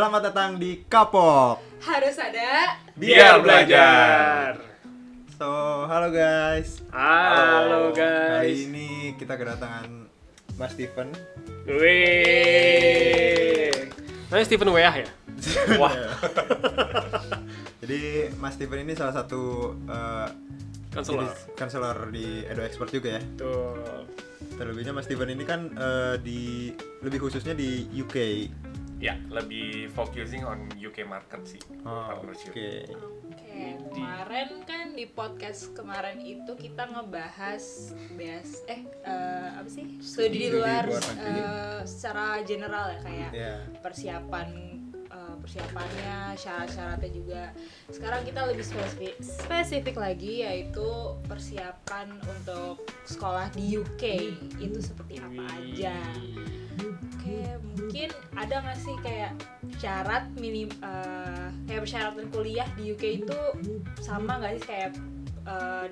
Selamat datang di Kapok. Harus ada Biar belajar. Halo guys. Halo Kali guys. ini kita kedatangan Mas Steven. Wih. Namanya Steven Weah ya? Wah. Jadi Mas Steven ini salah satu Konselor. di Edo Expert juga ya. Tuh. Terlebihnya Mas Steven ini kan lebih khususnya di UK. Ya, lebih focusing on UK market sih. Partnership. Oke. kemarin kan di podcast kemarin itu kita ngebahas apa sih? Studi di luar negeri. secara general ya, kayak Ya. persiapannya, syarat-syaratnya juga. Sekarang kita lebih spesifik lagi, yaitu persiapan untuk sekolah di UK itu seperti apa aja. Oke, mungkin ada nggak sih kayak syarat kayak persyaratan kuliah di UK itu sama nggak sih kayak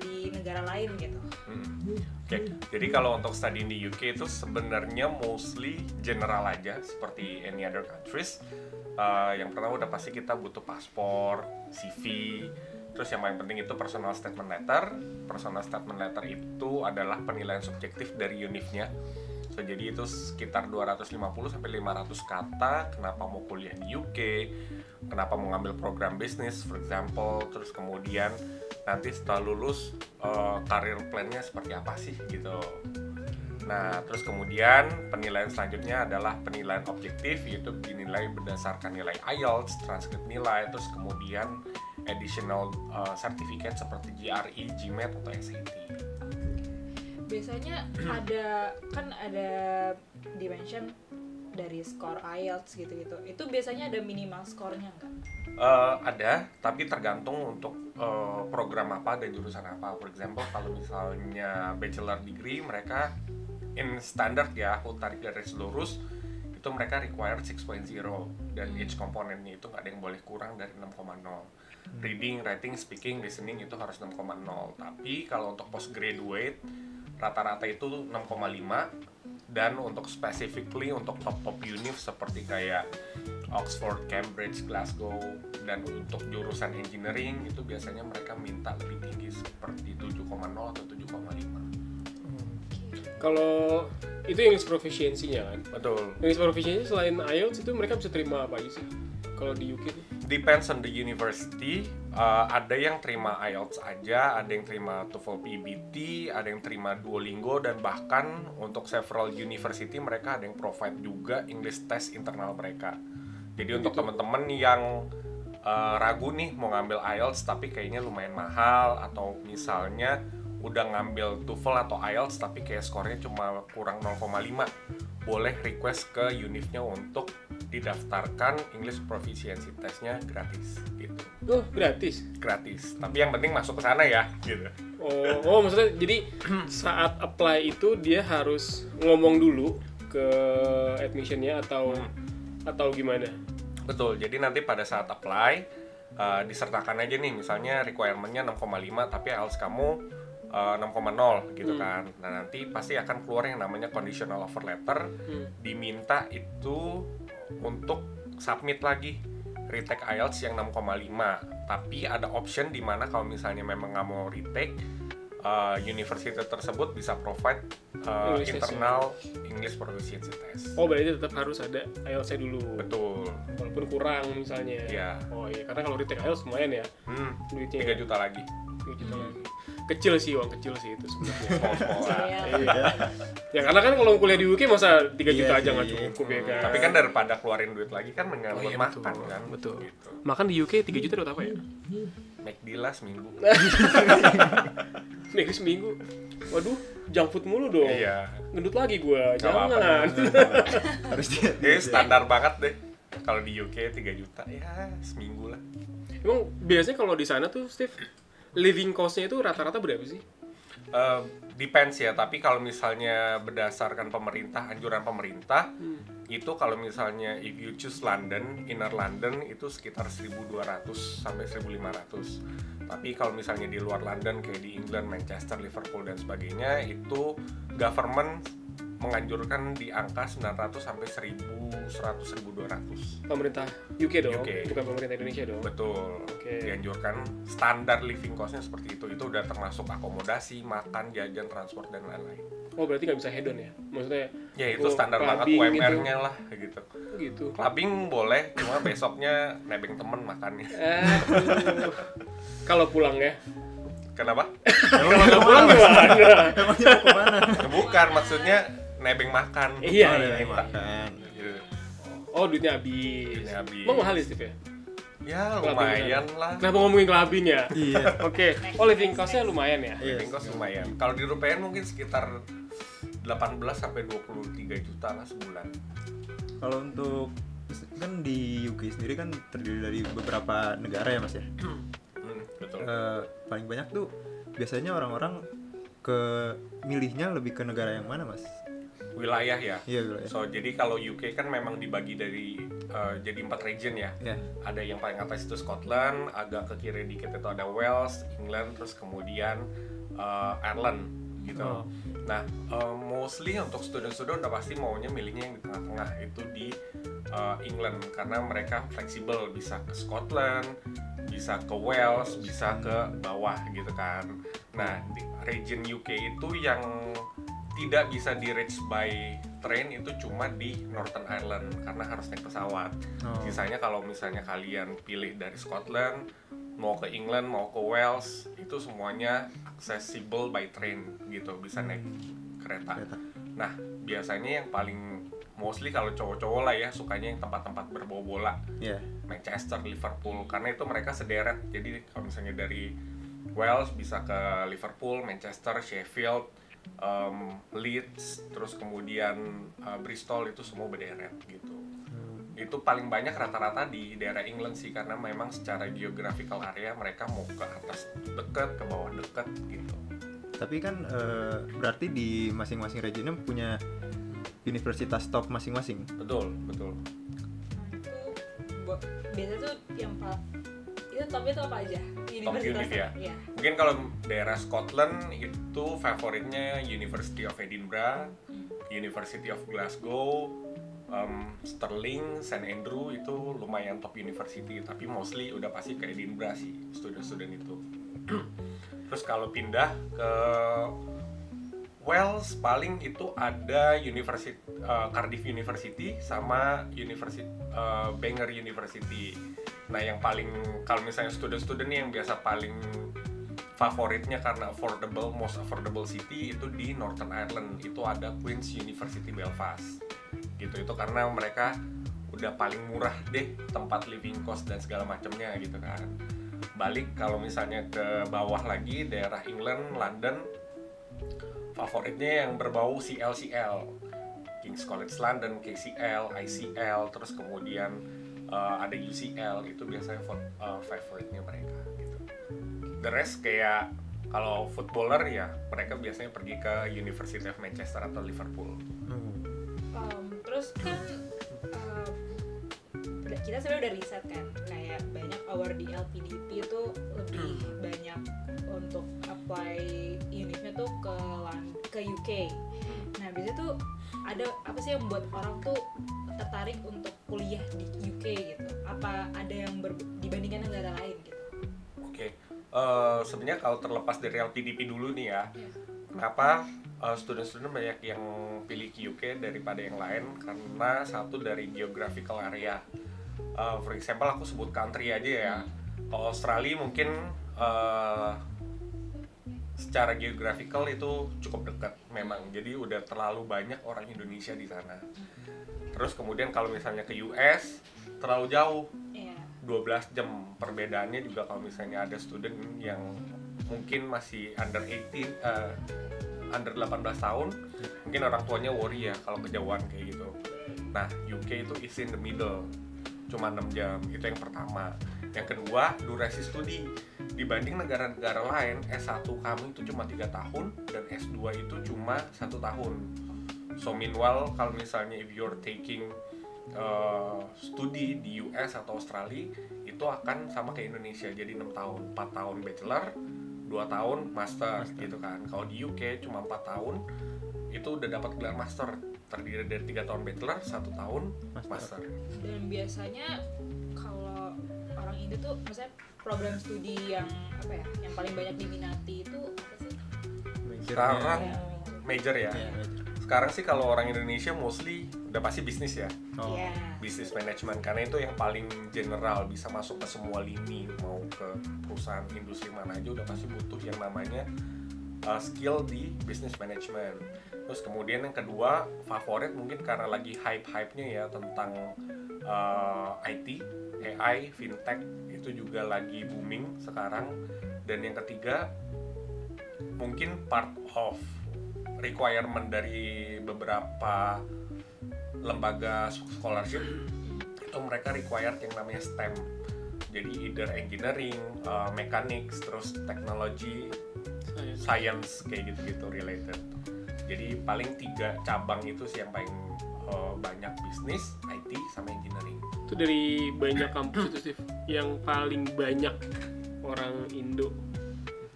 di negara lain gitu? Oke, jadi kalau untuk study di UK itu sebenarnya mostly general aja seperti any other countries. Yang pertama udah pasti kita butuh paspor, CV, terus yang paling penting itu personal statement letter. Personal statement letter itu adalah penilaian subjektif dari univnya. So, jadi itu sekitar 250 sampai 500 kata kenapa mau kuliah di UK, kenapa mau ngambil program bisnis for example, terus kemudian nanti setelah lulus karir plan-nya seperti apa sih gitu. Nah, terus kemudian penilaian selanjutnya adalah penilaian objektif, yaitu dinilai berdasarkan nilai IELTS, transkrip nilai, terus kemudian additional certificate seperti GRE, GMAT, atau SAT. Biasanya ada dimension dari skor IELTS gitu-gitu. Itu biasanya ada minimal skornya nggak? Ada, tapi tergantung untuk program apa dan jurusan apa. For example, kalau misalnya bachelor degree, mereka in standard ya, aku tarik garis lurus, itu mereka required 6.0 dan each komponennya itu nggak ada yang boleh kurang dari 6.0. Reading, writing, speaking, listening itu harus 6.0. Tapi kalau untuk postgraduate rata-rata itu 6.5, dan untuk specifically untuk top univ seperti kayak Oxford, Cambridge, Glasgow, dan untuk jurusan engineering itu biasanya mereka minta lebih tinggi seperti 7.0 atau 7.5. Kalau itu English proficiency-nya kan? Betul. English proficiency selain IELTS itu mereka bisa terima apa aja sih? Kalau di UK tuh? Depends on the university. Ada yang terima IELTS aja, ada yang terima TOEFL PBT, ada yang terima Duolingo, dan bahkan untuk several university mereka ada yang provide juga English test internal mereka. Jadi untuk teman-teman yang ragu nih mau ngambil IELTS tapi kayaknya lumayan mahal, atau misalnya udah ngambil TOEFL atau IELTS tapi kayak skornya cuma kurang 0,5, boleh request ke univnya untuk didaftarkan English proficiency testnya gratis gitu. Oh, gratis? Gratis, tapi yang penting masuk ke sana ya gitu. Oh, maksudnya jadi saat apply itu dia harus ngomong dulu ke admissionnya atau gimana? Betul, jadi nanti pada saat apply disertakan aja nih, misalnya requirement-nya 6,5 tapi IELTS kamu 6,0 gitu kan. Nah, nanti pasti akan keluar yang namanya conditional offer letter. Diminta itu untuk submit lagi retake IELTS yang 6,5. Tapi ada option di mana kalau misalnya memang nggak mau retake, university tersebut bisa provide internal English proficiency test. Oh, berarti tetap harus ada IELTS-nya dulu. Betul. Walaupun kurang misalnya. Iya. Oh iya, karena kalau retake IELTS lumayan ya. Duitnya 3 juta lagi. 3 juta lagi. Kecil sih, uang kecil sih itu sebenarnya. Sekolah. Iya. Ya karena kan kalau kuliah di UK masa 3 juta aja nggak cukup ya kan. Tapi kan daripada keluarin duit lagi kan mendingan buat iya, makan betul, kan. betul. Gitu. Makan di UK 3 juta dapat apa ya? McD lah seminggu. Nih seminggu. Waduh, junk food mulu dong. Iya. Gendut lagi gua. Gak apa-apa. Jangan. Harus Standar banget deh. Kalau di UK 3 juta ya seminggu lah. Emang biasanya kalau di sana tuh, Steve, living cost-nya itu rata-rata berapa sih? Depends ya, tapi kalau misalnya berdasarkan pemerintah, anjuran pemerintah, itu kalau misalnya if you choose London, inner London itu sekitar 1.200 sampai 1.500. Tapi kalau misalnya di luar London kayak di England, Manchester, Liverpool dan sebagainya, itu government menganjurkan di angka 900 sampai 1100 1200. Pemerintah UK dong, UK. bukan pemerintah Indonesia dong. Betul. Oke. Dianjurkan standar living cost-nya seperti itu. Itu udah termasuk akomodasi, makan, jajan, transport dan lain-lain. Oh berarti nggak bisa hedon ya? Maksudnya? Ya itu standar banget clubbing UMR-nya lah gitu. Gitu. Clubbing boleh, cuma besoknya nebeng temen makannya. Kalau pulang ya? Kenapa? Kalau nggak pulang gimana? Emangnya mau kemana? Bukan, maksudnya nebeng makan. Iya, Oh, iya, ya, iya. makan. Gitu. Oh duitnya habis. Duitnya habis. Emang mahal ya Steve ya? Ya lumayan lah. Kenapa ngomongin clubbing ya? Iya. Oke. Oh living cost-nya lumayan ya? Iya. Living cost lumayan. Kalau dirupiahin mungkin sekitar 18 sampai 23 juta lah sebulan. Kalau untuk kan di UK sendiri kan terdiri dari beberapa negara ya Mas ya. Betul. Paling banyak tuh biasanya orang-orang ke milihnya lebih ke negara yang mana Mas? Wilayah ya. Iya wilayah. So jadi kalau UK kan memang dibagi dari jadi 4 region ya. Ya. Ada yang paling atas itu Scotland, agak ke kiri dikit itu ada Wales, England, terus kemudian Ireland gitu. Oh. Nah, mostly untuk student-student udah pasti maunya milihnya yang di tengah-tengah itu di England karena mereka fleksibel, bisa ke Scotland, bisa ke Wales, bisa ke bawah gitu kan. Nah, di region UK itu yang tidak bisa di reach by train itu cuma di Northern Ireland karena harus naik pesawat. Oh. Sisanya kalau misalnya kalian pilih dari Scotland, mau ke England, mau ke Wales, itu semuanya accessible by train gitu, bisa naik kereta. Nah, biasanya yang paling mostly kalau cowok-cowok lah ya, sukanya yang tempat-tempat berbau bola. Iya. Manchester, Liverpool, karena itu mereka sederet. Jadi kalau misalnya dari Wales bisa ke Liverpool, Manchester, Sheffield, Leeds, terus kemudian Bristol, itu semua berderet gitu. Itu paling banyak rata-rata di daerah England sih, karena memang secara geographical area mereka mau ke atas deket, ke bawah deket gitu. Tapi kan berarti di masing-masing region punya universitas top masing-masing. Betul, betul. Biasanya tuh yang itu topnya tuh apa aja? Top unit ya. Iya. Mungkin kalau daerah Scotland itu favoritnya University of Edinburgh, University of Glasgow, Stirling, St Andrew itu lumayan top university, tapi mostly udah pasti ke Edinburgh sih student-student itu. Terus kalau pindah ke Wales paling itu ada Cardiff University sama Bangor University. Nah yang paling kalau misalnya student-student yang biasa paling favoritnya karena most affordable city itu di Northern Ireland itu ada Queen's University Belfast. Gitu itu karena mereka udah paling murah deh tempat living cost dan segala macamnya gitu kan. Balik kalau misalnya ke bawah lagi daerah England, London, favoritnya yang berbau CL, King's College London, KCL, ICL, terus kemudian ada UCL, itu biasanya favoritnya mereka gitu. The rest kayak kalau footballer ya mereka biasanya pergi ke University of Manchester atau Liverpool. Terus kan kita sebenarnya udah riset kan, kayak banyak award di LPDP itu lebih banyak untuk apply univnya tuh ke UK. Nah biasanya tuh ada apa sih yang membuat orang tuh tertarik untuk kuliah di UK gitu? Apa ada yang dibandingkan negara lain gitu? Oke. Sebenarnya kalau terlepas dari LPDP dulu nih ya, kenapa student-student banyak yang pilih ke UK daripada yang lain? Karena satu dari geographical area. For example aku sebut country aja ya. Kalau Australia mungkin secara geographical itu cukup dekat memang. Jadi udah terlalu banyak orang Indonesia di sana. Terus kemudian kalau misalnya ke US terlalu jauh. 12 jam perbedaannya juga kalau misalnya ada student yang mungkin masih under 18 tahun, mungkin orang tuanya worry ya kalau kejauhan kayak gitu. Nah, UK itu is in the middle, cuma 6 jam, itu yang pertama. Yang kedua, durasi studi. Dibanding negara-negara lain, S1 kamu itu cuma 3 tahun, dan S2 itu cuma 1 tahun. So meanwhile, kalau misalnya if you're taking studi di US atau Australia, itu akan sama kayak Indonesia, jadi 6 tahun, 4 tahun bachelor, 2 tahun master gitu kan. Kalau di UK cuma 4 tahun, itu udah dapat gelar master, terdiri dari 3 tahun bachelor, 1 tahun master. Dan biasanya kalau orang Indo tuh maksudnya program studi yang apa ya, yang paling banyak diminati itu apa sih? Sekarang Ya, major ya. Iya, major. Sekarang sih kalau orang Indonesia mostly udah pasti bisnis ya. Oh. Iya. Bisnis management, karena itu yang paling general, bisa masuk ke semua lini, mau ke perusahaan industri mana aja udah pasti butuh yang namanya skill di business management. Terus kemudian yang kedua, favorit mungkin karena lagi hype-hype-nya ya tentang IT, AI, fintech itu juga lagi booming sekarang. Dan yang ketiga mungkin part of requirement dari beberapa lembaga scholarship itu mereka required yang namanya STEM. Jadi either engineering, mechanics, terus technology, science kayak gitu-gitu related. Jadi paling 3 cabang itu sih yang paling banyak, bisnis, IT, sama engineering. Itu dari banyak kampus itu Steve, yang paling banyak orang Indo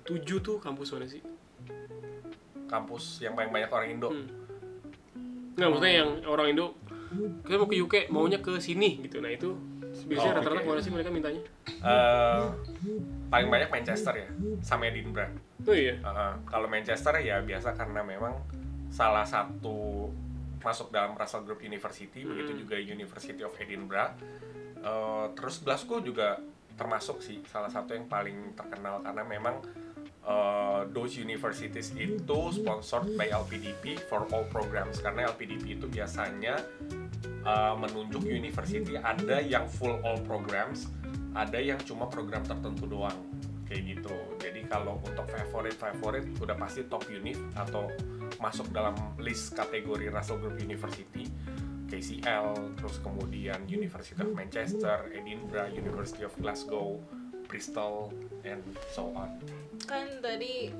7 tuh kampus mana sih? Kampus yang paling banyak orang Indo. Nggak, maksudnya yang orang Indo kita mau ke UK, maunya ke sini gitu. Nah itu biasanya rata-rata oke. kemana sih mereka mintanya? Paling banyak Manchester ya, sama Edinburgh. Oh iya. Kalau Manchester ya biasa karena memang salah satu masuk dalam Russell Group University, begitu juga University of Edinburgh. Terus Glasgow juga termasuk sih salah satu yang paling terkenal karena memang those universities itu sponsored by LPDP for all programs, karena LPDP itu biasanya menunjuk university ada yang full all programs, ada yang cuma program tertentu doang kayak gitu. Jadi kalau untuk favorit udah pasti top univ atau masuk dalam list kategori Russell Group University, KCL, terus kemudian University of Manchester, Edinburgh, University of Glasgow, Bristol, and so on. Kan tadi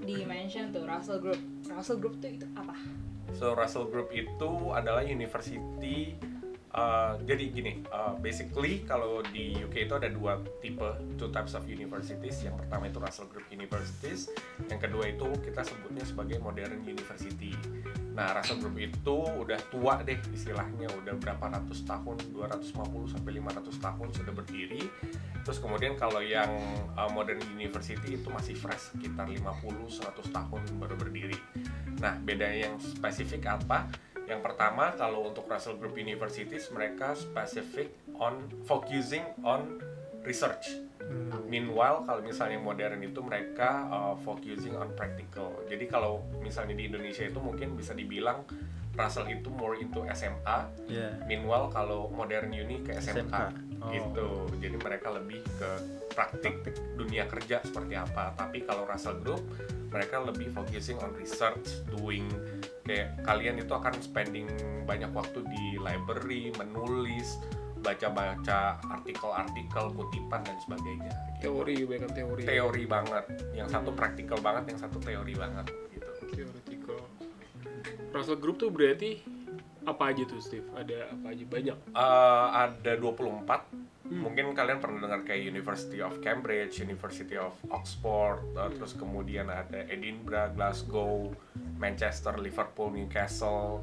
di-mention tuh Russell Group. Russell Group tuh itu apa? So Russell Group itu adalah university. Jadi gini, basically kalau di UK itu ada 2 types of universities. Yang pertama itu Russell Group Universities, yang kedua itu kita sebutnya sebagai Modern University. Nah, Russell Group itu udah tua deh istilahnya, udah berapa ratus tahun, 250 sampai 500 tahun sudah berdiri. Terus kemudian kalau yang Modern University itu masih fresh, sekitar 50-100 tahun baru berdiri. Nah, bedanya yang spesifik apa? Yang pertama, kalau untuk Russell Group Universities, mereka specific on focusing on research. Meanwhile, kalau misalnya yang modern itu mereka focusing on practical. Jadi kalau misalnya di Indonesia itu mungkin bisa dibilang Russell itu more into SMA. Yeah. Meanwhile, kalau modern uni ke SMK. Oh. Gitu. Jadi mereka lebih ke praktik dunia kerja seperti apa. Tapi kalau Russell Group, mereka lebih focusing on research, doing kayak kalian itu akan spending banyak waktu di library, menulis, baca-baca artikel-artikel, kutipan dan sebagainya. Teori, banyak teori. Teori banget. Yang satu praktikal banget, yang satu teori banget gitu. Theoretical. Russell Group tuh berarti apa aja tuh Steve? Ada apa aja? Banyak. Ada 24. Mungkin kalian pernah dengar kayak University of Cambridge, University of Oxford, terus kemudian ada Edinburgh, Glasgow, Manchester, Liverpool, Newcastle,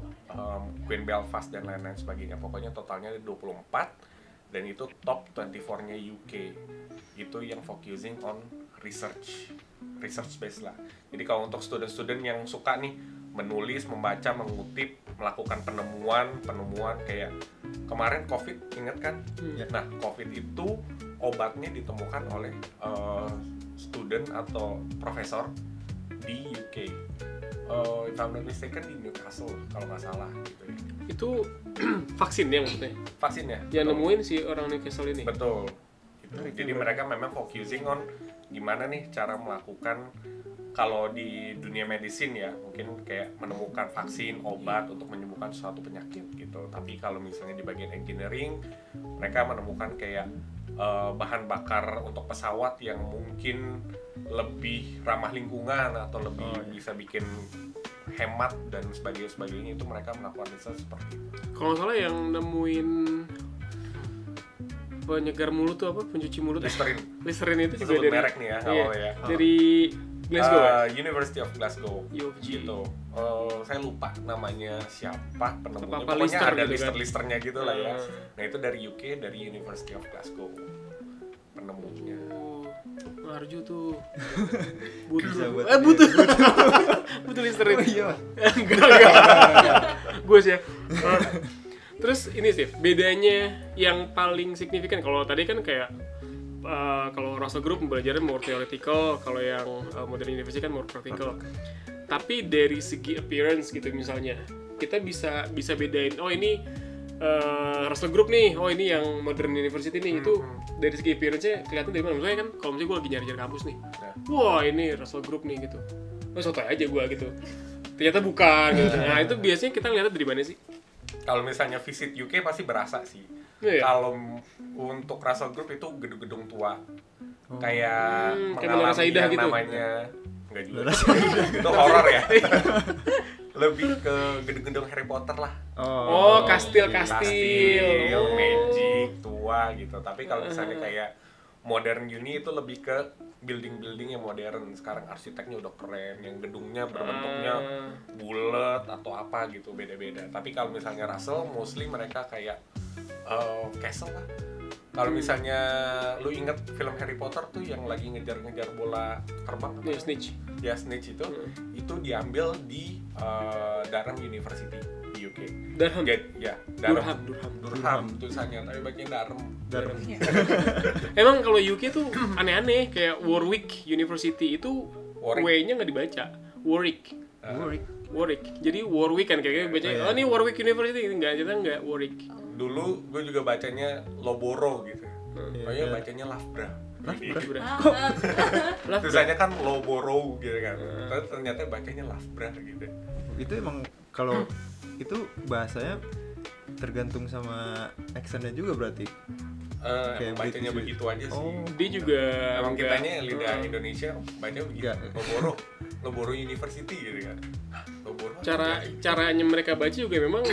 Queen Belfast dan lain-lain sebagainya. Pokoknya totalnya ada 24 dan itu top 24-nya UK. Itu yang focusing on research based lah. Jadi kalau untuk student-student yang suka nih menulis, membaca, mengutip, melakukan penemuan kayak kemarin COVID, ingat kan? Nah, COVID itu obatnya ditemukan oleh student atau profesor di UK. If I'm not mistaken di Newcastle kalau nggak salah gitu ya. Itu vaksinnya maksudnya? Vaksinnya. Yang nemuin si orang Newcastle ini? Betul. Gitu. Jadi mereka memang focusing on gimana nih cara melakukan, kalau di dunia medicine ya mungkin kayak menemukan vaksin, obat untuk menyembuhkan suatu penyakit gitu. Tapi kalau misalnya di bagian engineering, mereka menemukan kayak bahan bakar untuk pesawat yang mungkin lebih ramah lingkungan atau lebih bisa bikin hemat dan sebagainya, itu mereka melakukan riset seperti itu. Kalau nggak salah yang nemuin penyegar mulut tuh apa? Pencuci mulut? Listerine. Listerine itu juga Sebut dari merek nih ya, awalnya. dari Glasgow ya? University of Glasgow. UFG. Gitu. Saya lupa namanya siapa penemunya. Apa Pokoknya lister ada gitu kan? lister-listernya gitu lah ya. Nah itu dari UK, dari University of Glasgow penemunya. Marju tuh Bisa buat butuh butuh lister itu. iya. Enggak. Gue sih ya. Terus ini sih bedanya yang paling signifikan. Kalau tadi kan kayak kalau Russell Group belajarnya more theoretical, kalau yang Modern University kan more practical. Tapi dari segi appearance gitu misalnya, kita bisa bedain, oh ini Russell Group nih, oh ini yang Modern University nih, itu dari segi appearance-nya kelihatan dari mana? Misalnya kan, kalau misalnya gue lagi nyari-nyari kampus nih, wah ini Russell Group nih gitu, oh sotoy aja gue gitu, ternyata bukan gitu. Nah itu biasanya kita lihat dari mana sih? Kalau misalnya visit UK pasti berasa sih. Iya. Kalau untuk Russell Group itu gedung-gedung tua, kayak kayak mengalami Menara Saidah yang gitu. namanya enggak juga. Itu horor ya. Lebih ke gedung-gedung Harry Potter lah. Oh, kastil. Kastil, magic, tua gitu. Tapi kalau misalnya kayak modern uni itu lebih ke building-building yang modern. Sekarang arsiteknya udah keren, yang gedungnya berbentuknya bulat atau apa gitu, beda-beda. Tapi kalau misalnya Russell, mostly mereka kayak castle lah. Kalau misalnya lu inget film Harry Potter tuh yang lagi ngejar-ngejar bola terbang, Iya, Snitch. ya Snitch itu diambil di Durham University di UK. Durham. Ya, Durham. tulisannya, tapi bacanya Durham. Emang kalau UK tuh aneh-aneh, kayak Warwick University itu W-nya nggak dibaca, Warwick. Warwick. Jadi Warwick kan kayak bacanya, oh ini Warwick University, enggak Warwick. Dulu gue juga bacanya Loboro gitu. Pokoknya bacanya Loughborough. Tulisannya kan Loboro gitu kan. Tapi ternyata bacanya Loughborough gitu. Itu emang kalau itu bahasanya tergantung sama accent-nya juga berarti. Emang bacanya begitu aja sih. Dia juga Emang kitanya lidah Indonesia baca begitu. Loboro University gitu kan. Loboro. Caranya mereka baca juga memang.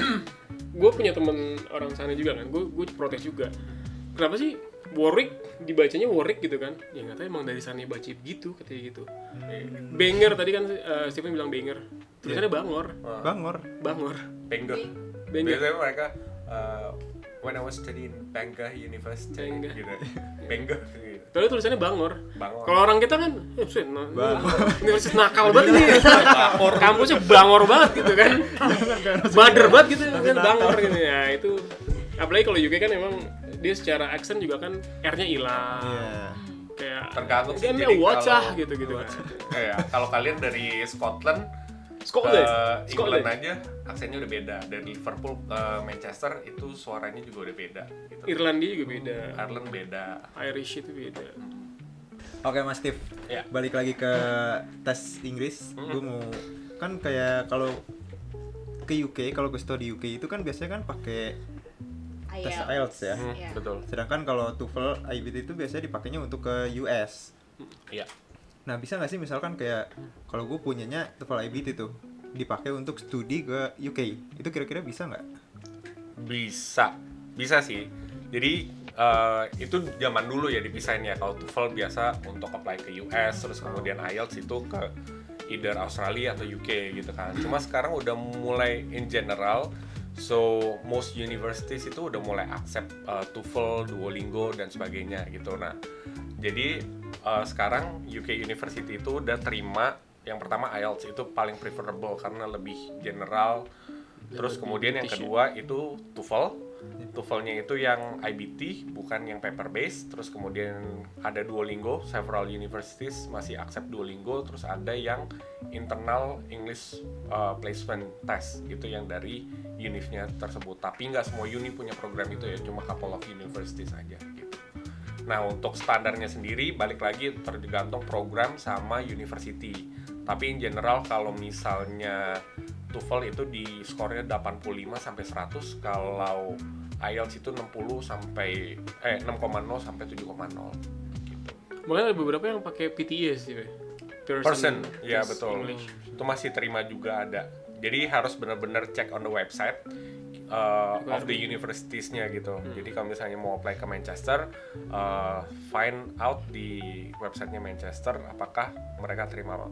Gue punya temen orang sana juga kan, gue protes juga. Kenapa sih Warwick dibacanya Warwick gitu kan? Ya nggak tahu, emang dari sana baca begitu, katanya gitu. Bangor tadi kan Stephen bilang Bangor, tulisannya Bangor. Bangor. Biasanya mereka when I was studying Bangor University gitu. Bangor gitu. Tapi tulisannya Bangor. Bangor. Kalau orang kita kan, universitas nakal banget ini. Kampusnya Bangor banget gitu kan. Bader banget gitu kan, Bangor gitu ya. Itu apalagi kalau UK kan emang dia secara accent juga kan R-nya hilang. Kayak tergantung sih. Jadi wacah gitu kan. Kayak kalau kalian dari Scotland England aja aksennya udah beda. Dari Liverpool ke Manchester itu suaranya juga udah beda gitu. Irlandia juga beda. Ireland beda. Irish itu beda. Oke Mas Steve, balik lagi ke tes Inggris. Gue mau kan kayak kalau ke UK, kalau ke studi UK itu kan biasanya kan pakai tes IELTS ya. Betul. Sedangkan kalau TOEFL, IBT itu biasanya dipakainya untuk ke US. Iya. Nah bisa nggak sih misalkan kayak kalau gue punyanya TOEFL IBT tuh dipakai untuk studi ke UK, itu kira-kira bisa nggak? Bisa sih. Jadi itu zaman dulu ya dipisahin ya. Kalau TOEFL biasa untuk apply ke US, terus kemudian IELTS itu ke either Australia atau UK gitu kan. Cuma sekarang udah mulai in general. So most universities itu udah mulai accept TOEFL, Duolingo dan sebagainya gitu. Nah, jadi sekarang UK University itu udah terima yang pertama IELTS itu paling preferable karena lebih general. Terus kemudian yang kedua itu TOEFL. TOEFL-nya itu yang IBT bukan yang paper based. Terus kemudian ada Duolingo, several universities masih accept Duolingo. Terus ada yang internal English placement test itu yang dari univnya tersebut. Tapi nggak semua uni punya program itu ya, cuma couple of universities aja gitu. Nah untuk standarnya sendiri balik lagi tergantung program sama university. Tapi in general kalau misalnya TOEFL itu di skornya 85 sampai 100, kalau IELTS itu 60 sampai 6,0 sampai 7,0 gitu. Bahkan ada beberapa yang pakai PTE sih, Person, ya betul. English. Itu masih terima juga ada. Jadi harus benar-benar cek on the website. of the universities-nya gitu. Jadi kalau misalnya mau apply ke Manchester, find out di websitenya Manchester apakah mereka terima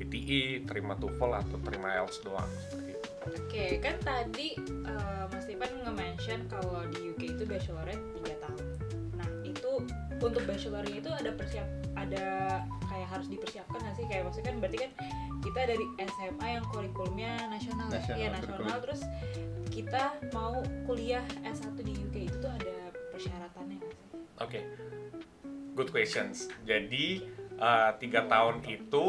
PTE, terima TOEFL atau terima IELTS doang seperti itu. Oke, kan tadi Mas Ivan nge-mention kalau di UK itu bachelorette 3 tahun. Nah, itu untuk bachelornya itu ada kayak harus dipersiapkan nggak sih? Kayak maksudnya kan berarti kan kita dari SMA yang kurikulumnya nasional. Nasional, terus kita mau kuliah S1 di UK itu tuh ada persyaratannya nggak sih? Oke, good questions. Jadi 3 tahun itu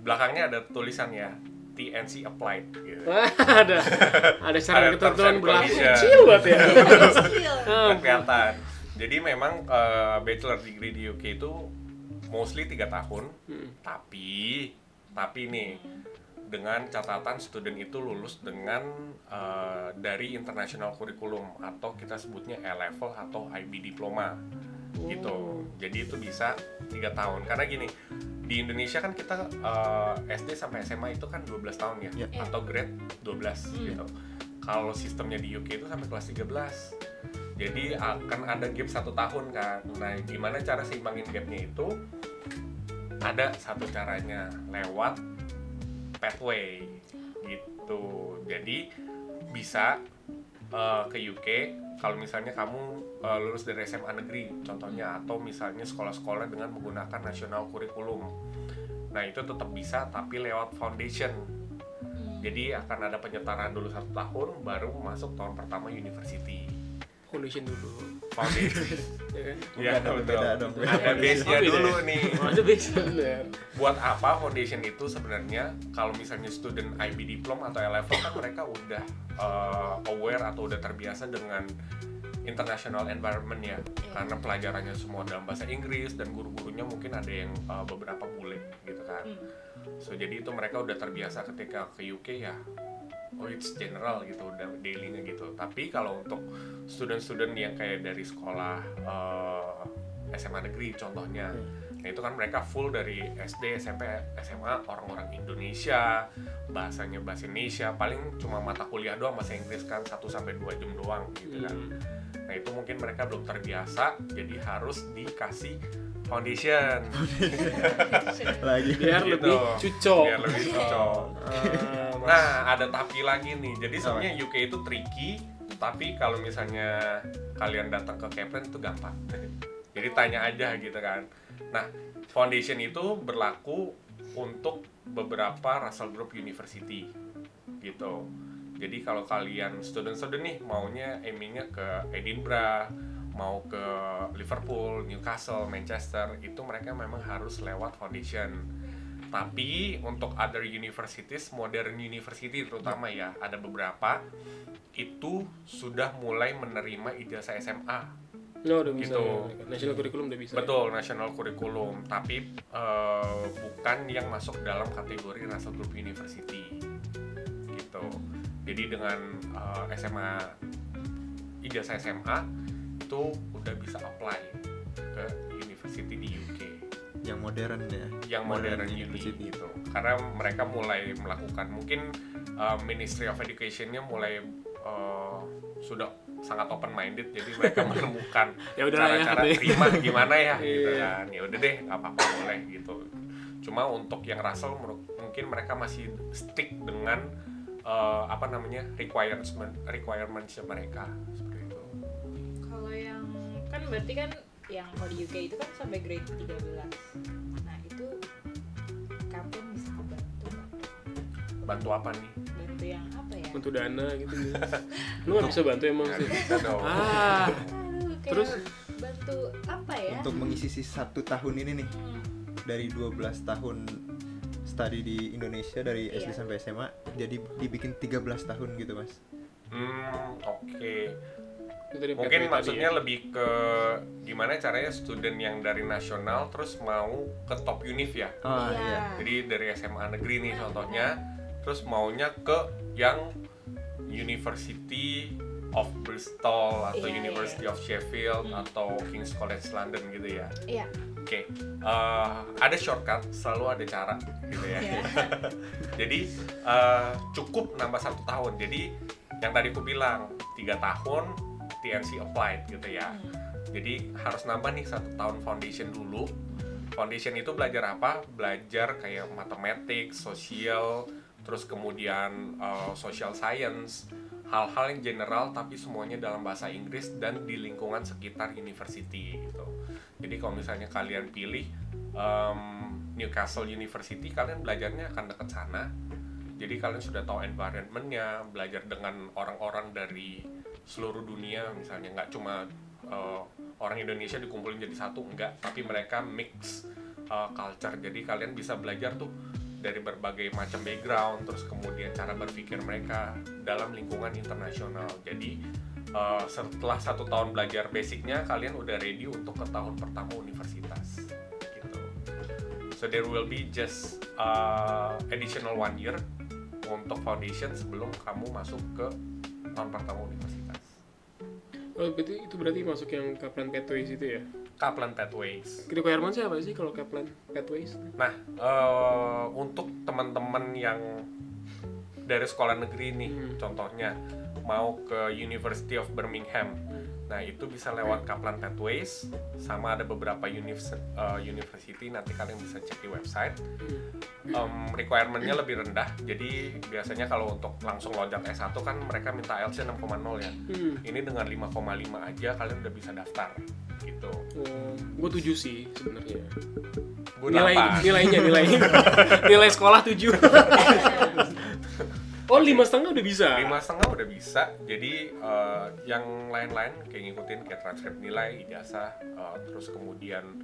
belakangnya ada tulisan ya, TNC applied gitu. ada syarat ketentuan berlaku condition. kecil banget ya. Nggak kelihatan. Jadi memang bachelor degree di UK itu mostly 3 tahun. Tapi nih dengan catatan student itu lulus dengan dari international curriculum atau kita sebutnya A-level atau IB diploma gitu. Jadi itu bisa 3 tahun. Karena gini, di Indonesia kan kita SD sampai SMA itu kan 12 tahun ya, atau grade 12 gitu. Kalau sistemnya di UK itu sampai kelas 13. Jadi akan ada gap 1 tahun kan. Nah, gimana cara seimbangin gapnya itu? Ada satu caranya, lewat pathway gitu. Jadi bisa ke UK kalau misalnya kamu lulus dari SMA negeri contohnya, atau misalnya sekolah-sekolah dengan menggunakan national curriculum. Nah, itu tetap bisa tapi lewat foundation. Jadi akan ada penyetaraan dulu 1 tahun baru masuk tahun pertama university. Foundation dulu. Foundation. Ya kan? Iya, betul. Beda dong. Ada base-nya dulu nih. Ada base-nya. Buat apa foundation itu sebenarnya? Kalau misalnya student IB diploma atau A-level kan mereka udah aware atau udah terbiasa dengan international environment ya. Karena pelajarannya semua dalam bahasa Inggris dan guru-gurunya mungkin ada yang beberapa bule gitu kan. So jadi itu mereka udah terbiasa ketika ke UK ya. Oh, it's general gitu, udah daily-nya gitu. Tapi kalau untuk student-student yang kayak dari sekolah SMA negeri contohnya, nah itu kan mereka full dari SD, SMP, SMA orang-orang Indonesia, bahasanya bahasa Indonesia, paling cuma mata kuliah doang bahasa Inggris kan 1-2 jam doang gitu kan. Nah itu mungkin mereka belum terbiasa, jadi harus dikasih foundation lagi biar gitu. lebih cucok. Biar lebih cucok. Nah, ada tapi lagi nih. Jadi sebenarnya UK itu tricky, tapi kalau misalnya kalian datang ke Kaplan itu gampang. Jadi tanya aja gitu kan. Nah, foundation itu berlaku untuk beberapa Russell Group University gitu. Jadi kalau kalian student-student nih maunya aimingnya ke Edinburgh, mau ke Liverpool, Newcastle, Manchester, itu mereka memang harus lewat foundation. Tapi untuk other universities, modern university terutama ya, ada beberapa itu sudah mulai menerima ijazah SMA. No, udah bisa. Gitu. Ya. National curriculum udah bisa. Betul, national curriculum, tapi bukan yang masuk dalam kategori Russell Group University. Gitu. Jadi dengan SMA, ijazah SMA itu udah bisa apply ke university di UK. Yang modern ya. Yang modern university gitu. Karena mereka mulai melakukan, mungkin Ministry of Education-nya mulai sudah sangat open minded, jadi mereka menemukan cara-cara terima gimana ya gitu kan. Ya udah deh, nggak apa-apa, boleh gitu. Cuma untuk yang Russell mungkin mereka masih stick dengan requirements mereka seperti itu. Kalau yang kan berarti kan yang kalau di UK itu kan sampai grade 13. Nah, itu Kaplan bisa membantu nggak? Bantu apa nih? Bantu yang apa ya? Bantu dana gitu. Lu nggak bisa bantu emang sih? Bisa dong. Aduh, Terus bantu apa ya? Untuk mengisi 1 tahun ini nih, dari 12 tahun study di Indonesia dari SD sampai SMA, jadi dibikin 13 tahun gitu mas. Oke. Itu Mungkin maksudnya lebih ke gimana caranya student yang dari nasional terus mau ke top univ ya. Oh Iya. iya. Jadi dari SMA negeri nih contohnya, terus maunya ke yang University of Bristol atau Iya, University of Sheffield atau King's College London gitu ya. Iya. Oke, ada shortcut, selalu ada cara gitu ya. Iya. Jadi cukup nambah 1 tahun. Jadi yang tadi aku bilang 3 tahun TNC applied gitu ya. Jadi harus nambah nih 1 tahun foundation dulu. Foundation itu belajar apa? Belajar kayak matematik, sosial, terus kemudian social science, hal-hal yang general tapi semuanya dalam bahasa Inggris dan di lingkungan sekitar university gitu. Jadi kalau misalnya kalian pilih Newcastle University, kalian belajarnya akan dekat sana. Jadi kalian sudah tahu environment-nya, belajar dengan orang-orang dari seluruh dunia, misalnya nggak cuma orang Indonesia dikumpulin jadi satu, enggak, tapi mereka mix culture. Jadi kalian bisa belajar tuh dari berbagai macam background, terus kemudian cara berpikir mereka dalam lingkungan internasional. Jadi setelah 1 tahun belajar basicnya, kalian udah ready untuk ke tahun pertama universitas gitu. So there will be just additional 1 year untuk foundation sebelum kamu masuk ke tahun pertama universitas. Oh, itu berarti masuk yang Kaplan Pathways itu ya? Kaplan Pathways. Requirement-nya apa sih kalau Kaplan Pathways? Nah, untuk teman-teman yang dari sekolah negeri nih, contohnya mau ke University of Birmingham, nah itu bisa lewat Kaplan Pathways, sama ada beberapa university, nanti kalian bisa cek di website. Requirement-nya lebih rendah, jadi biasanya kalau untuk langsung loncat S1 kan mereka minta IELTS-nya 6,0 ya. Ini dengan 5,5 aja kalian udah bisa daftar gitu. Gue 7 sih sebenarnya. Nilai sekolah 7. Oh, 5,5 udah bisa? 5,5 udah bisa. Jadi yang lain-lain kayak ngikutin kayak transkrip nilai, ijazah, terus kemudian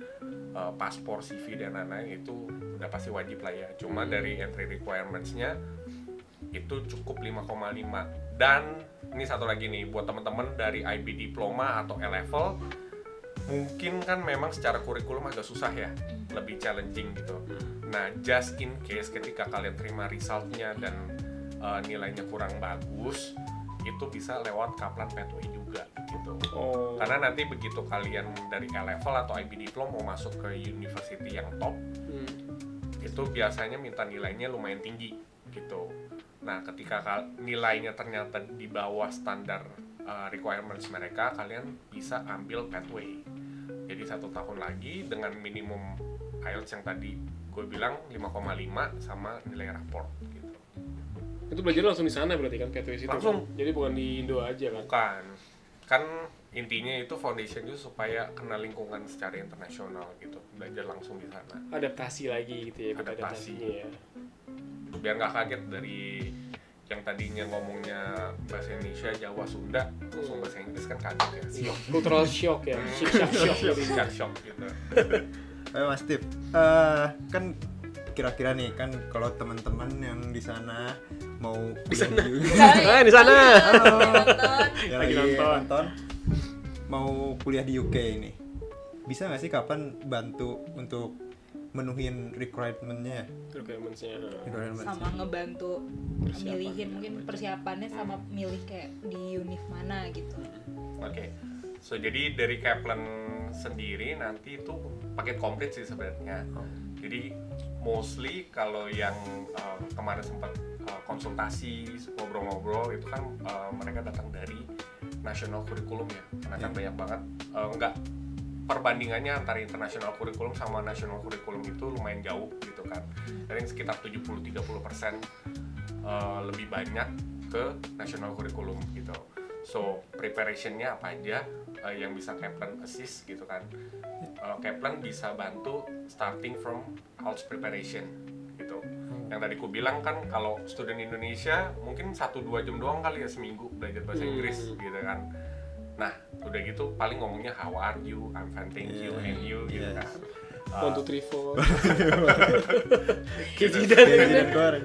paspor, CV dan lain-lain itu udah pasti wajib lah ya. Cuma dari entry requirements-nya itu cukup 5,5. Dan ini satu lagi nih buat teman-teman dari IB diploma atau A-level, mungkin kan memang secara kurikulum agak susah ya, lebih challenging gitu. Nah, just in case ketika kalian terima resultnya dan nilainya kurang bagus, itu bisa lewat Kaplan Pathway juga gitu. Karena nanti begitu kalian dari A-level atau IB diploma mau masuk ke university yang top, itu biasanya minta nilainya lumayan tinggi gitu. Nah, ketika nilainya ternyata di bawah standar requirements mereka, kalian bisa ambil Pathway. Jadi 1 tahun lagi dengan minimum IELTS yang tadi gue bilang 5,5 sama nilai raport gitu. Itu belajar langsung di sana berarti kan Pathways itu? Langsung. Kan? Jadi bukan di Indo aja kan? Bukan. Kan intinya itu foundation itu supaya kenal lingkungan secara internasional gitu. Belajar langsung di sana. Adaptasi lagi gitu ya, adaptasinya ya. Biar nggak kaget dari yang tadinya ngomongnya bahasa Indonesia, Jawa, Sunda, langsung bahasa Inggris kan kaget ya. Cultural shock ya, Shock gitu. Mas Steve, kan kira-kira nih kan kalau teman-teman yang di sana mau di sana di sana yang lagi nonton mau kuliah di UK ini, bisa nggak sih kapan bantu untuk menuhin requirement-nya? Sama ngebantu milihin mungkin persiapannya sama milih kayak di univ mana gitu. Oke. So jadi dari Kaplan sendiri nanti itu paket komplit sih sebenarnya. Jadi mostly kalau yang kemarin sempat konsultasi, ngobrol-ngobrol itu kan mereka datang dari national curriculum ya. Karena kan banyak banget perbandingannya antara international curriculum sama national curriculum itu lumayan jauh gitu kan. Dari sekitar 70-30% lebih banyak ke national curriculum gitu. So preparationnya apa aja yang bisa Kaplan assist gitu kan. Kaplan bisa bantu starting from IELTS preparation gitu. Yang tadi ku bilang kan kalau student Indonesia mungkin 1-2 jam doang kali ya seminggu belajar bahasa Inggris gitu kan. Nah udah gitu paling ngomongnya how are you, I'm fine thank you, and you gitu kan. 1, 2, 3, 4 Kejidan goreng.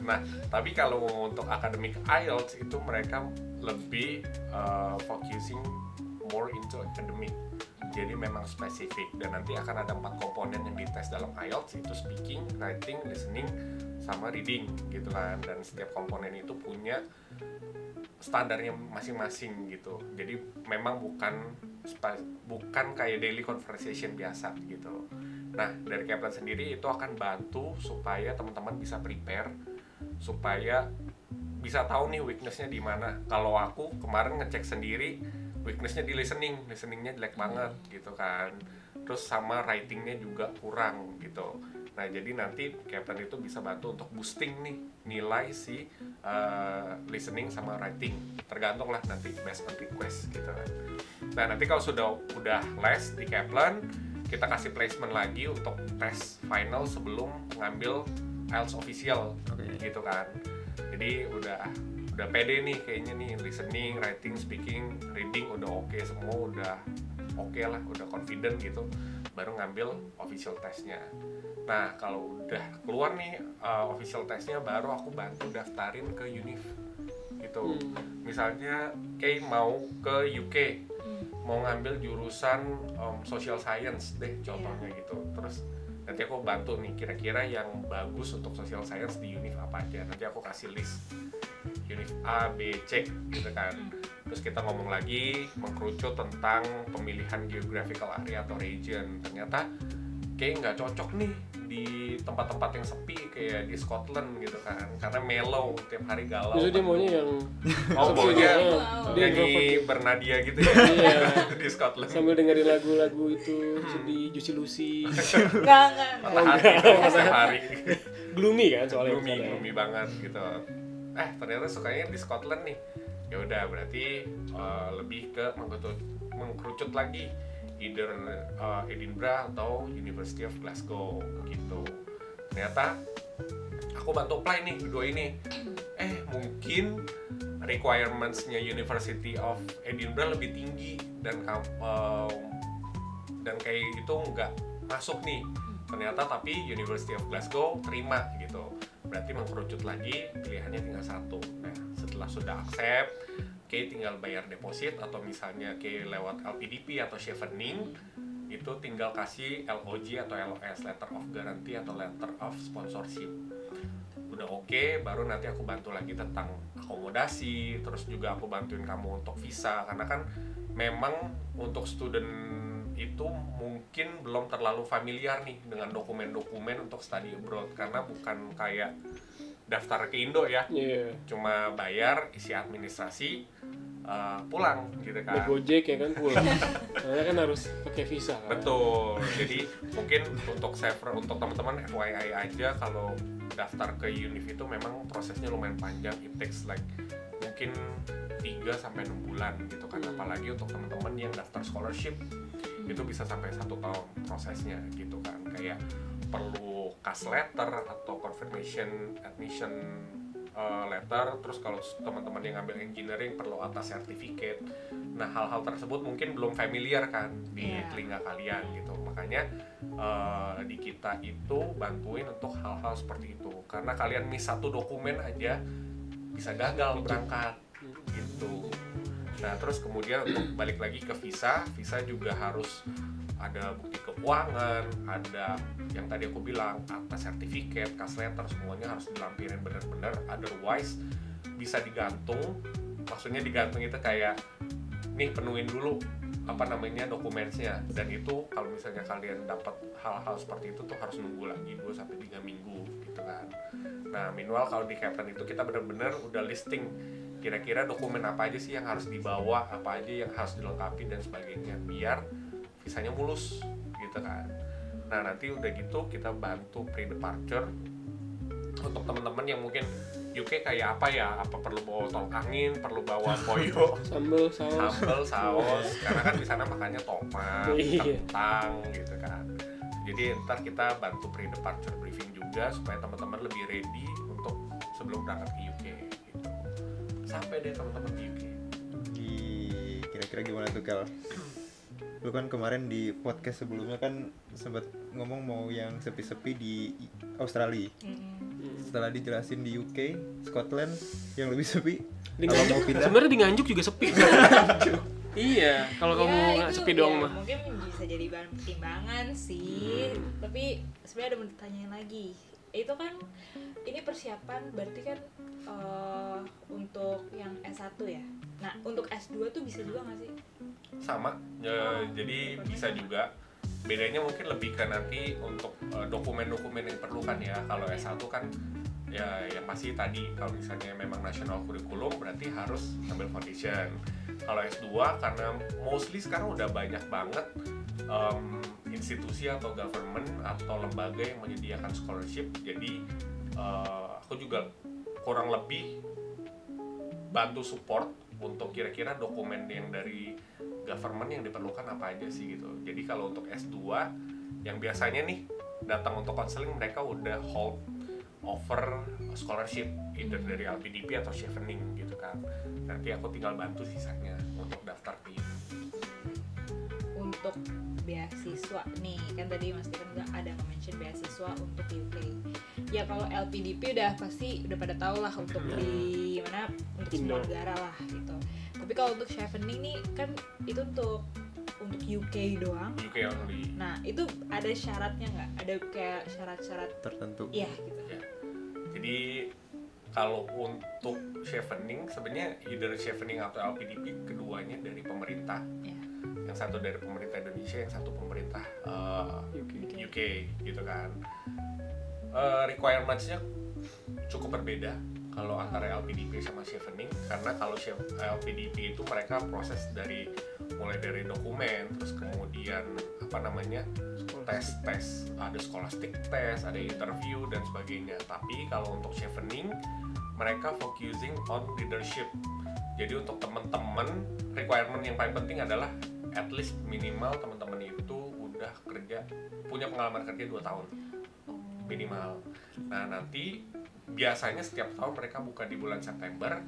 Nah, tapi kalau untuk academic IELTS itu mereka lebih focusing more into academic. Jadi memang spesifik dan nanti akan ada 4 komponen yang dites dalam IELTS, itu speaking, writing, listening, sama reading gitu kan. Dan setiap komponen itu punya standarnya masing-masing gitu. Jadi memang bukan kayak daily conversation biasa gitu. Nah, dari Kaplan sendiri itu akan bantu supaya teman-teman bisa prepare supaya bisa tahu nih weakness-nya di mana. Kalau aku kemarin ngecek sendiri weakness-nya di listeningnya jelek banget gitu kan. Terus sama writing-nya juga kurang gitu. Nah, jadi nanti Captain itu bisa bantu untuk boosting nih nilai si listening sama writing. Tergantung lah nanti based on request gitu kan. Nah, nanti kalau udah les di Kaplan, kita kasih placement lagi untuk tes final sebelum ngambil IELTS official gitu kan. Jadi udah pede nih kayaknya nih, listening, writing, speaking, reading udah oke semua, udah oke lah, udah confident gitu, baru ngambil official testnya. Nah, kalau udah keluar nih official testnya, baru aku bantu daftarin ke Univ gitu. Misalnya kayak mau ke UK, mau ngambil jurusan social science deh contohnya gitu. Terus nanti aku bantu nih kira-kira yang bagus untuk social science di Univ apa aja. Nanti aku kasih list Univ A, B, C gitu kan. Terus kita ngomong lagi, mengkerucut tentang pemilihan geographical area atau region. Ternyata kayak nggak cocok nih di tempat-tempat yang sepi kayak di Scotland gitu kan, karena mellow, tiap hari galau. Justru dia maunya yang maunya nyanyi Bernadia gitu ya. Iya. Di Scotland Sambil dengerin lagu-lagu itu sedih, Juicy Lucy. Enggak. setiap hari. Gloomy kan soalnya. gloomy banget gitu. Ternyata sukanya di Scotland nih. Ya udah, berarti lebih ke mengkerucut lagi, either Edinburgh atau University of Glasgow gitu. Ternyata aku bantu apply nih kedua ini. Mungkin requirements-nya University of Edinburgh lebih tinggi dan kayak itu nggak masuk nih. Ternyata tapi University of Glasgow terima gitu. Berarti mengkerucut lagi, pilihannya tinggal satu. Nah, setelah sudah accept, tinggal bayar deposit, atau misalnya lewat LPDP atau chevening, itu tinggal kasih LOG atau LOS, Letter of Guarantee atau Letter of Sponsorship. Udah oke, baru nanti aku bantu lagi tentang akomodasi, terus juga aku bantuin kamu untuk visa, karena kan memang untuk student itu mungkin belum terlalu familiar nih dengan dokumen-dokumen untuk study abroad, karena bukan kayak daftar ke Indo ya, cuma bayar, isi administrasi, pulang gitu kan. Naik Gojek ya kan pulang. Karena kan harus pakai visa kan. Betul. Jadi mungkin untuk teman-teman FYI aja, kalau daftar ke Univ itu memang prosesnya lumayan panjang. It takes like mungkin 3-6 bulan gitu kan. Apalagi untuk teman-teman yang daftar scholarship itu bisa sampai 1 tahun prosesnya gitu kan. Kayak perlu CAS letter atau confirmation admission letter. Terus kalau teman-teman yang ngambil engineering perlu atas certificate. Nah, hal-hal tersebut mungkin belum familiar kan di telinga kalian gitu. Makanya di kita itu bantuin untuk hal-hal seperti itu, karena kalian miss satu dokumen aja bisa gagal berangkat gitu. Nah, terus kemudian untuk balik lagi ke visa juga harus ada bukti keuangan, ada yang tadi aku bilang, atas sertifikat, CAS letter, semuanya harus dilampirin benar-benar, otherwise bisa digantung. Maksudnya digantung itu kayak nih, penuhin dulu dokumennya, dan itu kalau misalnya kalian dapat hal-hal seperti itu tuh harus nunggu lagi 2-3 minggu gitu kan. Nah, meanwhile kalau di Kaplan itu kita benar-benar udah listing kira-kira dokumen apa aja sih yang harus dibawa, apa aja yang harus dilengkapi dan sebagainya, biar visanya mulus gitu kan. Nah, nanti udah gitu kita bantu pre-departure untuk teman-teman yang mungkin UK kayak apa ya, apa perlu bawa tol angin, perlu bawa boyo, sambel saus, karena kan di sana makannya tomat, kentang gitu kan. Jadi ntar kita bantu pre-departure briefing juga supaya teman-teman lebih ready untuk sebelum berangkat ke UK gitu. Sampai deh teman-teman di UK. Kira-kira gimana tuh, Kel? Lu kan kemarin di podcast sebelumnya kan sempat ngomong mau yang sepi-sepi di Australia. Setelah dijelasin di UK, Scotland yang lebih sepi. Kalau mau pindah, sebenarnya di Nganjuk juga sepi. Iya, kalau kamu nggak sepi doang mah. Mungkin bisa jadi bahan pertimbangan sih. Tapi sebenarnya ada pertanyaan lagi. Itu kan ini persiapan berarti kan untuk yang S1 ya. Nah, untuk S2 tuh bisa juga nggak sih? Sama, jadi bisa juga. Bedanya mungkin lebih ke nanti untuk dokumen-dokumen yang diperlukan ya. Kalau S1 kan Ya, yang pasti tadi kalau misalnya memang national curriculum berarti harus ambil foundation. Kalau S2 karena mostly sekarang udah banyak banget institusi atau government atau lembaga yang menyediakan scholarship. Jadi aku juga kurang lebih bantu support untuk kira-kira dokumen yang dari government yang diperlukan apa aja sih gitu. Jadi kalau untuk S2 yang biasanya nih datang untuk counseling mereka udah hold offer scholarship either dari LPDP atau Chevening gitu kan. Nanti aku tinggal bantu sisanya untuk daftar tim. Untuk beasiswa nih, kan tadi Mas Steven nggak ada mention beasiswa untuk UK. Ya kalau LPDP udah pasti udah pada tahu lah untuk di mana, untuk semua negara lah gitu. Tapi kalau untuk Chevening nih kan itu untuk UK doang. UK only. Nah itu ada syaratnya nggak? Ada kayak syarat-syarat tertentu. Iya gitu. Ya. Jadi kalau untuk Chevening sebenarnya either Chevening atau LPDP keduanya dari pemerintah. Ya. Yang satu dari pemerintah Indonesia, yang satu pemerintah UK gitu kan. Requirements-nya cukup berbeda kalau antara LPDP sama Chevening, karena kalau LPDP itu mereka proses mulai dari dokumen, terus kemudian tes, ada scholastic test, ada interview dan sebagainya. Tapi kalau untuk Chevening mereka focusing on leadership. Jadi untuk teman-teman requirement yang paling penting adalah at least minimal teman-teman itu udah punya pengalaman kerja 2 tahun minimal. Nah nanti biasanya setiap tahun mereka buka di bulan September,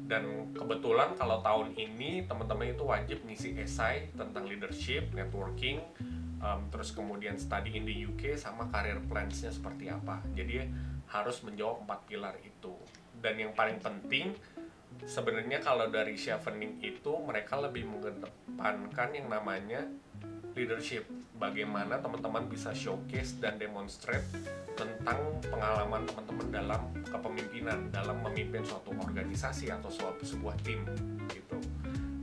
dan kebetulan kalau tahun ini teman-teman itu wajib ngisi esai tentang leadership, networking, terus kemudian study in the UK sama career plans-nya seperti apa. Jadi harus menjawab 4 pilar itu. Dan yang paling penting sebenarnya kalau dari Chevening itu mereka lebih mengedepankan yang namanya leadership. Bagaimana teman-teman bisa showcase dan demonstrate tentang pengalaman teman-teman dalam kepemimpinan, dalam memimpin suatu organisasi atau sebuah tim gitu.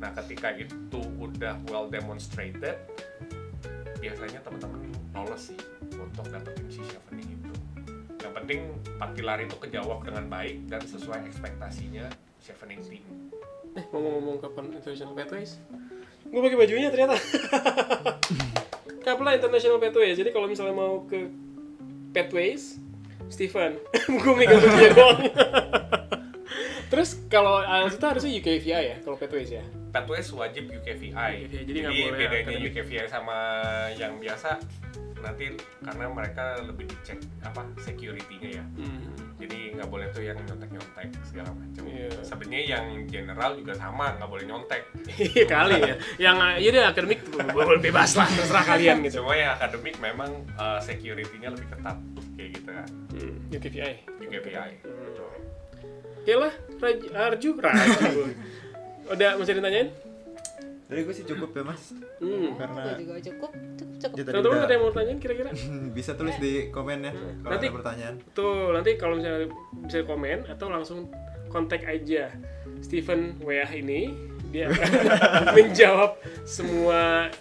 Nah, ketika itu udah well demonstrated, biasanya teman-teman lolos sih untuk dapetin si Chevening itu. Yang penting 4 pilar itu kejawab dengan baik dan sesuai ekspektasinya Chevening team. Ngomong-ngomong kapan International Pathways? Gue pakai bajunya ternyata. Kapla International Pathways. Jadi kalau misalnya mau ke Pathways, Steven, gue megang bajunya doang. Terus kalau IELTS itu harusnya UKVI ya, kalau Pathways ya? Pathways wajib UKVI. Jadi nggak boleh bedanya akademik. UKVI sama yang biasa nanti karena mereka lebih dicek security-nya ya. Jadi nggak boleh tuh yang nyontek segala macam. Yeah. Sebenarnya yang general juga sama, nggak boleh nyontek. Iya kali ya. Yang ya udah akademik boleh bebas lah, terserah kalian gitu. Cuma yang akademik memang security-nya lebih ketat kayak gitu kan. UKVI. UKVI. Betul. Oke lah, Arju. Udah masih ditanyain? Dari gue sih cukup ya mas, karena Gue juga cukup. ya, tadi Teman-teman udah- ada yang mau tanyain kira-kira? bisa tulis di komen ya kalau Nanti- ada pertanyaan. Tuh, nanti kalau misalnya bisa komen atau langsung kontak aja Steven Weah ini, dia akan menjawab semua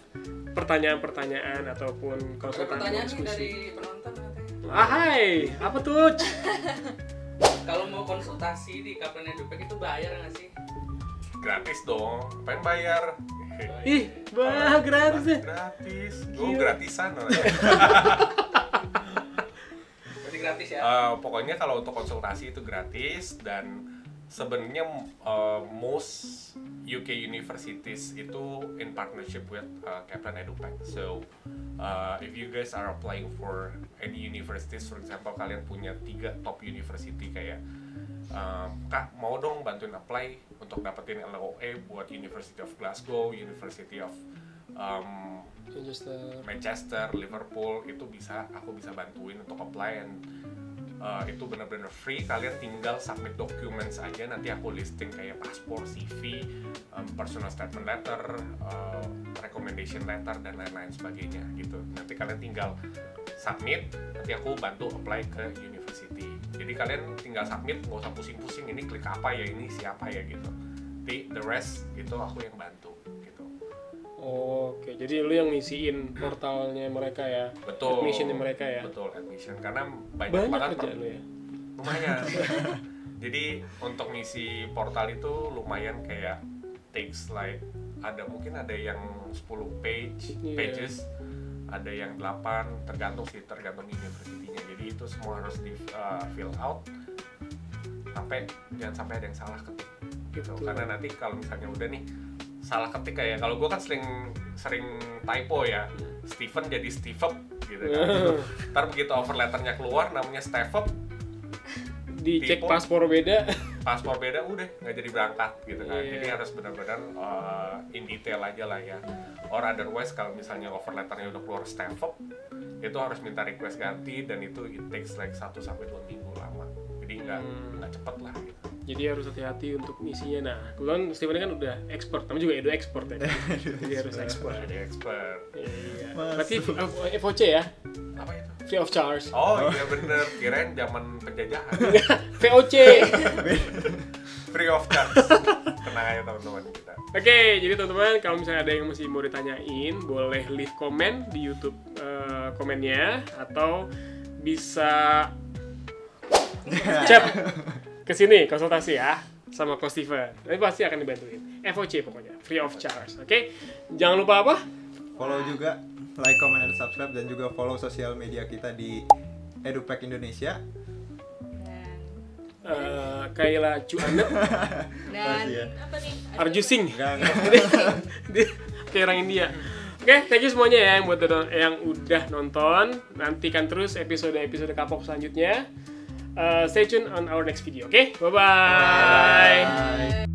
pertanyaan-pertanyaan ataupun konsultasi Pertanyaan nih diskusi. dari penonton katanya. Hai, apa tuh? Kalau mau konsultasi di Kaplan Edupek itu bayar nggak sih? Gratis dong, pengen bayar. Ih, wah gratis deh. Gratis. Gila. Gratisan orangnya. Berarti gratis ya? Pokoknya kalau untuk konsultasi itu gratis, dan sebenarnya most UK universities itu in partnership with Kaplan Edupek. So if you guys are applying for any universities, for example kalian punya 3 top university kayak Kak mau dong bantuin apply untuk dapetin LOE buat University of Glasgow, University of Manchester, Liverpool, itu aku bisa bantuin untuk apply, and itu benar-benar free. Kalian tinggal submit documents aja, nanti aku listing kayak paspor, CV, personal statement letter, recommendation letter dan lain-lain sebagainya gitu. Nanti kalian tinggal submit, nanti aku bantu apply ke university. Jadi kalian tinggal submit, nggak usah pusing-pusing ini klik apa ya, ini siapa ya gitu. Nanti the rest itu aku yang bantu gitu. Oke, jadi lu yang ngisiin portalnya mereka ya? Betul. Admissionnya mereka ya? Betul, admission. Karena banyak Banyak banget kerjaan lu ya? lumayan. Jadi untuk ngisi portal itu lumayan kayak takes like mungkin ada yang 10 pages, ada yang 8, tergantung university-nya. Jadi itu semua harus di fill out jangan sampai ada yang salah ketik gitu. Karena nanti kalau misalnya udah nih salah ketik kayak kalau gue kan sering typo ya, Steven jadi Stevep gitu kan. Ntar begitu offer letternya keluar namanya Stevep, dicek typo, paspor beda udah nggak jadi berangkat gitu kan. Jadi harus benar-benar in detail aja lah ya. Or otherwise kalau misalnya offer letternya udah keluar Stevep, itu harus minta request ganti dan itu it takes like 1-2 minggu lama. Jadi nggak cepet lah gitu. Jadi harus hati-hati untuk ngisinya. Nah, kebetulan Steven kan udah expert, namanya juga Edo expert ya. Jadi harus expert. Jadi expert. Iya. Berarti FOC ya? Apa itu? Free of charge. Oh iya bener, kirain zaman penjajahan. VOC. Free of charge. Tenang aja teman-teman kita. Oke, jadi teman-teman kalau misalnya ada yang masih mau ditanyain, boleh leave comment di YouTube komennya atau bisa chat ke sini konsultasi ya sama Coach Steven. Nanti pasti akan dibantuin. FOC pokoknya, free of charge. Oke. Jangan lupa apa? Follow juga, like, comment, and subscribe, dan juga follow sosial media kita di EduPack Indonesia. Kayla Cuanet Dan Masih ya. apa nih? Arju Singh. Enggak. Dia kayak orang India. Oke, thank you semuanya ya yang udah nonton. Nantikan terus episode Kapok selanjutnya. Stay tune on our next video. Oke, bye-bye. Bye.